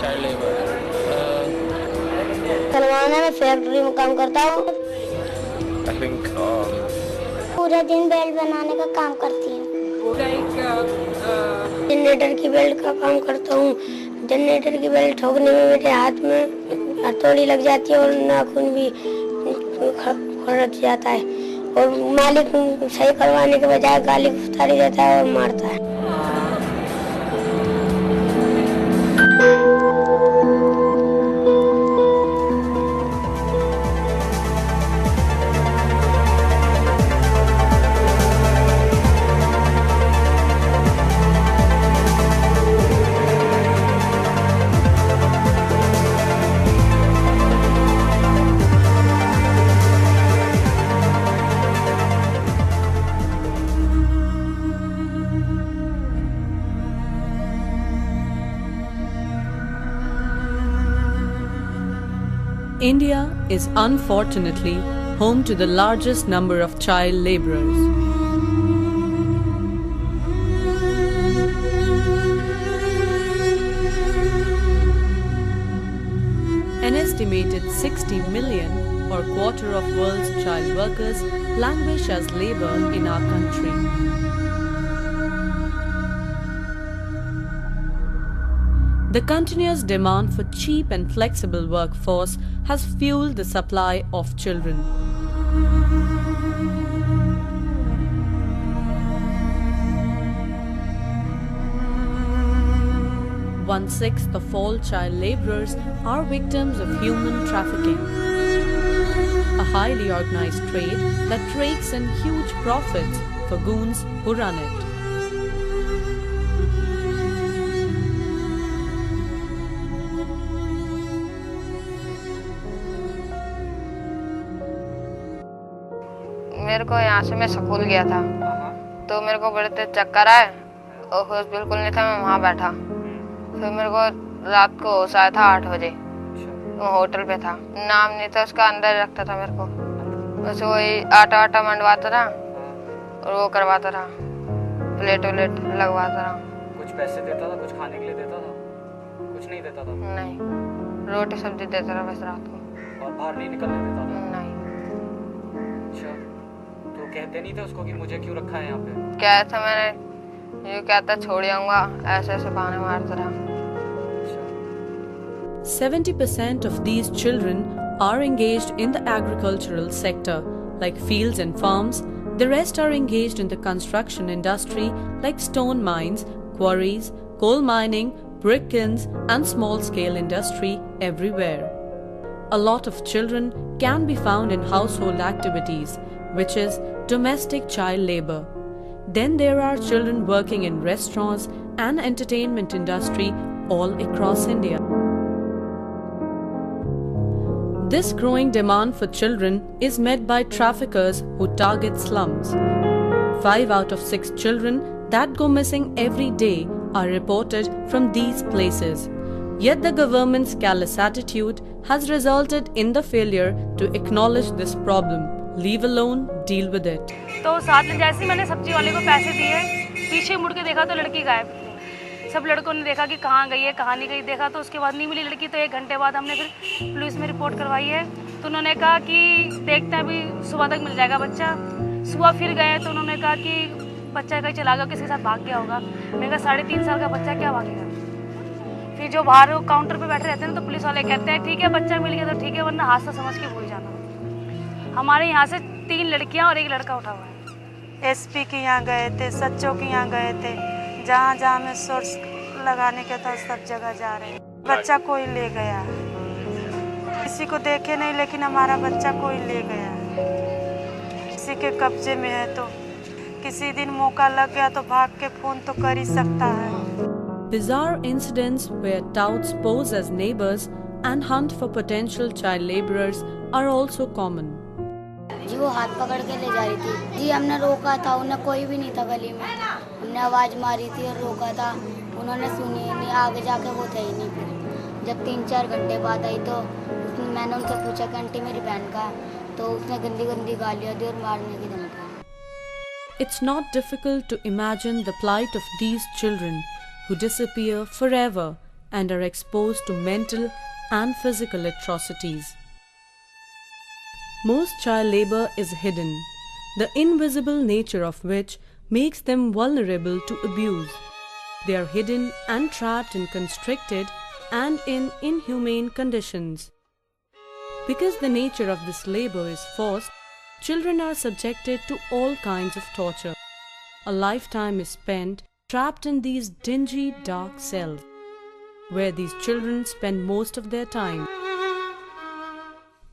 Child labour Salman है, मैं factory में काम करता हूँ। आई थिंक पूरा दिन बेल्ट बनाने का काम करती हूँ। जनरेटर की बेल्ट का काम करता हूँ। जनरेटर की बेल्ट ठोकने में मेरे हाथ में हथौड़ी लग जाती है और नाखून भी खर्च जाता है और मालिक सही करवाने के बजाय गाली गुफ्तारी देता है और मारता है। India is unfortunately home to the largest number of child laborers. An estimated 60 million or quarter of world's child workers languish as labor in our country. The continuous demand for cheap and flexible workforce has fueled the supply of children. One-sixth of all child laborers are victims of human trafficking, a highly organized trade that rakes in huge profits for goons who run it. मेरे को यहाँ से मैं school गया था तो मेरे को बड़े तेज चक्कर आए और होश बिल्कुल नहीं था। मैं वहाँ बैठा, फिर मेरे को रात को होश आया था 8 बजे। वो होटल पे था, नाम नहीं था उसका, अंदर रखता था मेरे को। बस वही आटा मंडवाता था और वो करवाता था, प्लेट व्लेट लगवाता था। कुछ पैसे देता था, कुछ खाने के लिए देता था? कुछ नहीं देता था? नहीं, रोटी सब्जी देता था बस रात को। और बाहर नहीं निकलने देता था? नहीं। अच्छा, तो कहते नहीं थे उसको कि मुझे क्यों रखा है यहाँ पे? क्या था, मैंने ये कहता छोड़ आऊंगा, ऐसे ऐसे बहाने मारता रहा। 70% of these children are engaged in the agricultural sector, like fields and farms. The rest are engaged in the construction industry, like stone mines, quarries, coal mining, brick kilns, and small-scale industry everywhere. A lot of children can be found in household activities, which is domestic child labor. Then there are children working in restaurants and entertainment industry all across India. This growing demand for children is met by traffickers who target slums. 5 out of 6 children that go missing every day are reported from these places. Yet the government's callous attitude has resulted in the failure to acknowledge this problem, leave alone deal with it. तो साथ में जैसे ही मैंने सब्जी वाले को पैसे दिए, पीछे मुड़ के देखा तो लड़की गायब। सब लड़कों ने देखा कि कहाँ गई है, कहाँ नहीं गई, देखा तो उसके बाद नहीं मिली लड़की। तो 1 घंटे बाद हमने फिर पुलिस में रिपोर्ट करवाई है। तो उन्होंने कहा कि देखते हैं अभी सुबह तक मिल जाएगा बच्चा। सुबह फिर गए तो उन्होंने कहा कि बच्चा कहीं चला गया, किसी के साथ भाग गया होगा। मैंने कहा 3.5 साल का बच्चा क्या भागेगा। फिर जो बाहर काउंटर पे बैठे रहते हैं तो पुलिस वाले कहते हैं ठीक है बच्चा मिल गया तो ठीक है, वरना हादसा समझ के भूल जाना। हमारे यहाँ से 3 लड़कियाँ और 1 लड़का उठा हुआ है। एसपी के यहाँ गए थे, सच्चों के यहाँ गए थे, जहाँ जहाँ में सोर्स लगाने का था सब जगह जा रहे हैं। बच्चा कोई ले गया, किसी को देखे नहीं, लेकिन हमारा बच्चा कोई ले गया। किसी के कब्जे में है तो किसी दिन मौका लग गया तो भाग के फोन तो कर ही सकता है। Bizarre incidents where touts pose as neighbors and hunt for potential child laborers are also common. जी वो हाथ पकड़ के ले जा रही थी जी, हमने रोका था, उन्हें कोई भी नहीं था गली में। हमने आवाज़ मारी थी और रोका था, उन्होंने सुनी नहीं। आगे जाके वो थे ही नहीं। फिर जब 3-4 घंटे बाद आई तो मैंने उनसे पूछा कि आंटी मेरी बहन का, तो उसने गंदी गंदी गालियाँ दी और मारने की धमकी। It's not difficult to imagine the plight of these children who disappear forever and are exposed to mental and physical atrocities. Most child labor is hidden, the invisible nature of which makes them vulnerable to abuse. They are hidden and trapped in constricted and in inhumane conditions. Because the nature of this labor is forced, children are subjected to all kinds of torture. A lifetime is spent trapped in these dingy, dark cells, where these children spend most of their time.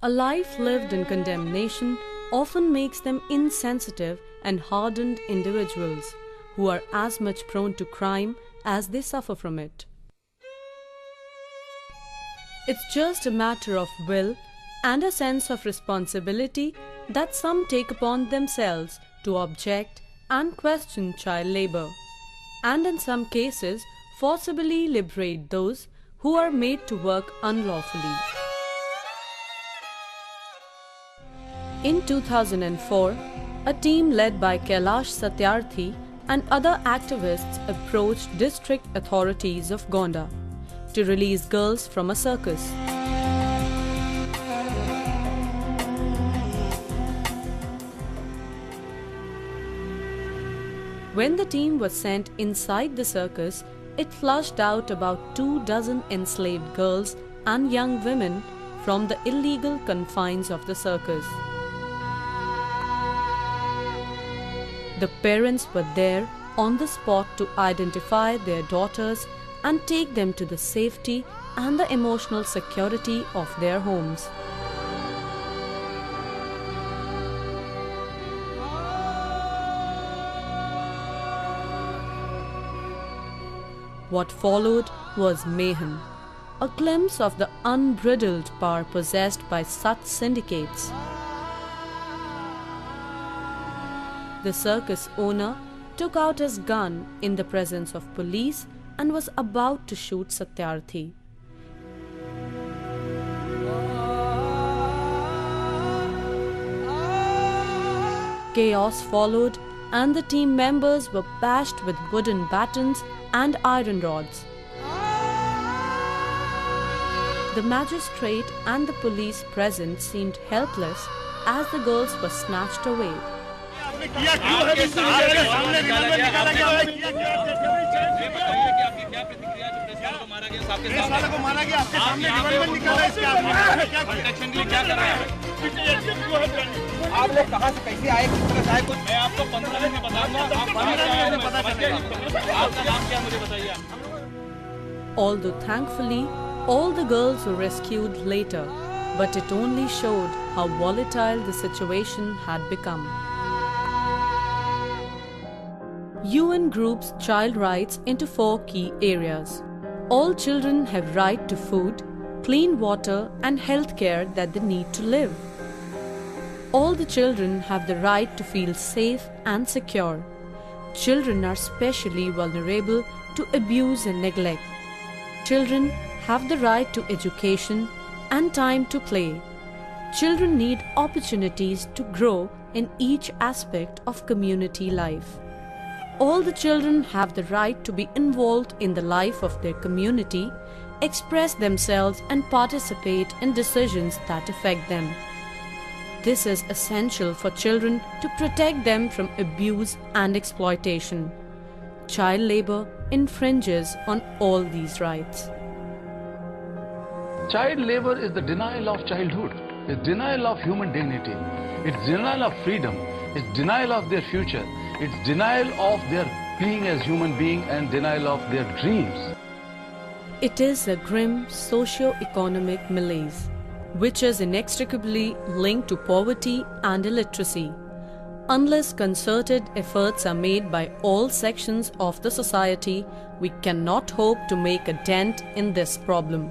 A life lived in condemnation often makes them insensitive and hardened individuals who are as much prone to crime as they suffer from it. It's just a matter of will and a sense of responsibility that some take upon themselves to object and question child labor, and in some cases forcibly liberate those who are made to work unlawfully. In 2004, a team led by Kailash Satyarthi and other activists approached district authorities of Gonda to release girls from a circus. When the team was sent inside the circus, it flushed out about 24 enslaved girls and young women from the illegal confines of the circus. The parents were there on the spot to identify their daughters and take them to the safety and the emotional security of their homes. What followed was mayhem, a glimpse of the unbridled power possessed by such syndicates. The circus owner took out his gun in the presence of police and was about to shoot Satyarthi. Chaos followed, and the team members were bashed with wooden batons and iron rods. The magistrate and the police present seemed helpless as the girls were snatched away. आप लोग कहाँ से कैसे आए, किस तरह से आए, कुछ मैं आपको 15 दिन में बताऊंगा। आपका नाम क्या मुझे बताइए। Although thankfully, all the girls were rescued later, but it only showed how volatile the situation had become. UN groups child rights into 4 key areas. All children have right to food, clean water and health care that they need to live. All the children have the right to feel safe and secure. Children are specially vulnerable to abuse and neglect. Children have the right to education and time to play. Children need opportunities to grow in each aspect of community life. All the children have the right to be involved in the life of their community, express themselves and participate in decisions that affect them. This is essential for children to protect them from abuse and exploitation. Child labor infringes on all these rights. Child labor is the denial of childhood, it's denial of human dignity, it's denial of freedom, it's denial of their future, it's denial of their being as human being and denial of their dreams. It is a grim socio-economic malaise, which is inextricably linked to poverty and illiteracy. Unless concerted efforts are made by all sections of the society, we cannot hope to make a dent in this problem.